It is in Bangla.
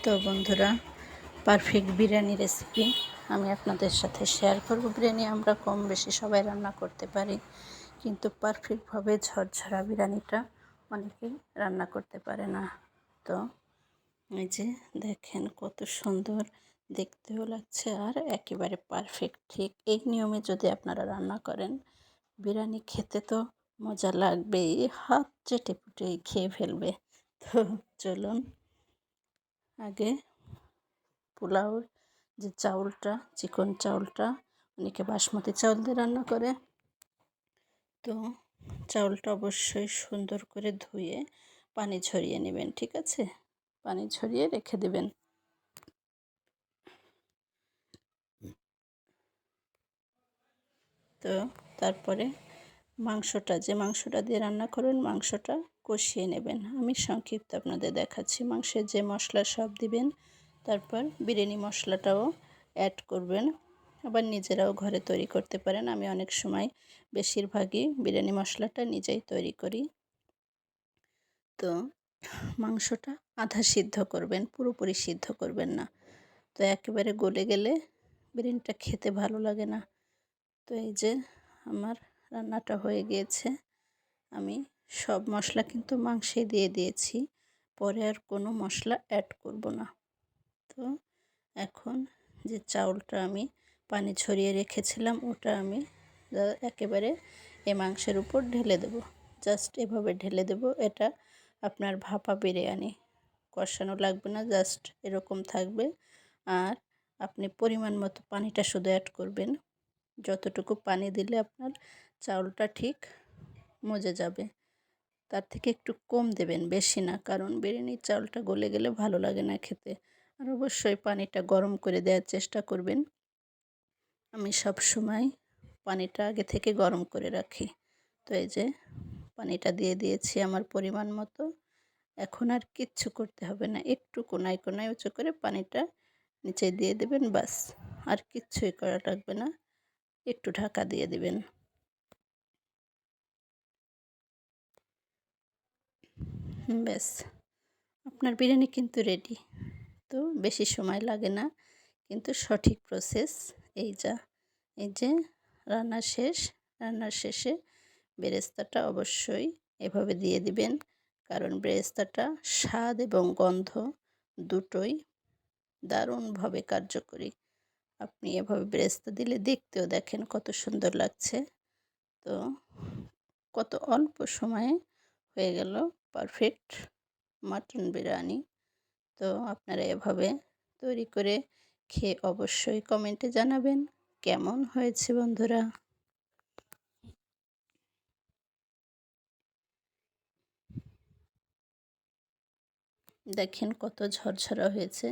তো বন্ধুরা, পারফেক্ট বিরিয়ানি রেসিপি আমি আপনাদের সাথে শেয়ার করব। বিরিয়ানি আমরা কম বেশি সবাই রান্না করতে পারি, কিন্তু পারফেক্টভাবে ঝরঝরা বিরিয়ানিটা অনেকেই রান্না করতে পারে না। তো এই যে দেখেন কত সুন্দর দেখতেও লাগছে আর একেবারে পারফেক্ট। ঠিক এই নিয়মে যদি আপনারা রান্না করেন, বিরিয়ানি খেতে তো মজা লাগবেই, হাত চেটে পুটে খেয়ে ফেলবে। তো চলুন, আগে পোলাওর যে চাউলটা, চিকন চাউলটা, অনেকে বাসমতি চাউল দিয়ে রান্না করে। তো চাউলটা অবশ্যই সুন্দর করে ধুয়ে পানি ঝরিয়ে নেবেন, ঠিক আছে? পানি ঝরিয়ে রেখে দেবেন। তো তারপরে যে মাংসটা দিয়ে রান্না করবেন, মাংসটা কষিয়ে নেবেন। আমি সংক্ষিপ্ত আপনাদের দেখাচ্ছি। মাংসের যে মশলা সব দিবেন, তারপর বিরিয়ানি মশলাটাও অ্যাড করবেন। আবার নিজেরাও ঘরে তৈরি করতে পারেন। আমি অনেক সময় বেশিরভাগই বিরিয়ানি মশলাটা নিজেই তৈরি করি। তো মাংসটা আধা সিদ্ধ করবেন, পুরোপুরি সিদ্ধ করবেন না। তো একেবারে গলে গেলে বিরিয়ানিটা খেতে ভালো লাগে না। তো এই যে আমার রান্নাটা হয়ে গিয়েছে। আমি সব মশলা কিন্তু মাংসে দিয়ে দিয়েছি, পরে আর কোনো মশলা অ্যাড করব না। তো এখন যে চাউলটা আমি পানি ছড়িয়ে রেখেছিলাম, ওটা আমি একেবারে এই মাংসের উপর ঢেলে দেব। জাস্ট এভাবে ঢেলে দেব। এটা আপনার ভাপা বিরিয়ানি, কষানো লাগবে না, জাস্ট এরকম থাকবে। আর আপনি পরিমাণ মতো পানিটা শুধু অ্যাড করবেন। যতটুকু পানি দিলে আপনার চাউলটা ঠিক মজে যাবে, তার থেকে একটু কম দেবেন, বেশি না, কারণ বিরিয়ানির চাউলটা গলে গেলে ভালো লাগে না খেতে। আর অবশ্যই পানিটা গরম করে দেওয়ার চেষ্টা করবেন। আমি সব সময় পানিটা আগে থেকে গরম করে রাখি। তো এই যে পানিটা দিয়ে দিয়েছি আমার পরিমাণ মতো। এখন আর কিচ্ছু করতে হবে না, একটু কোনায় কোনায় উঁচু করে পানিটা নিচে দিয়ে দেবেন, বাস। আর কিচ্ছুই করা লাগবে না, একটু ঢাকা দিয়ে দেবেন। ব্যাস, আপনার বিরিয়ানি কিন্তু রেডি। তো বেশি সময় লাগে না, কিন্তু সঠিক প্রসেস এই যে রান্না শেষ। রান্নার শেষে বেরেস্তাটা অবশ্যই এভাবে দিয়ে দিবেন, কারণ বেরেস্তাটা স্বাদ এবং গন্ধ দুটোই দারুণভাবে কার্যকরী। আপনি এভাবে বেরেস্তা দিলে দেখতেও দেখেন কত সুন্দর লাগছে। তো কত অল্প সময়ে হয়ে গেল পারফেক্ট মাটন বিরিয়ানি। তো আপনারা এভাবে তৈরি করে খেয়ে অবশ্যই কমেন্টে জানাবেন কেমন হয়েছে বন্ধুরা। দেখেন কত ঝরঝরা হয়েছে।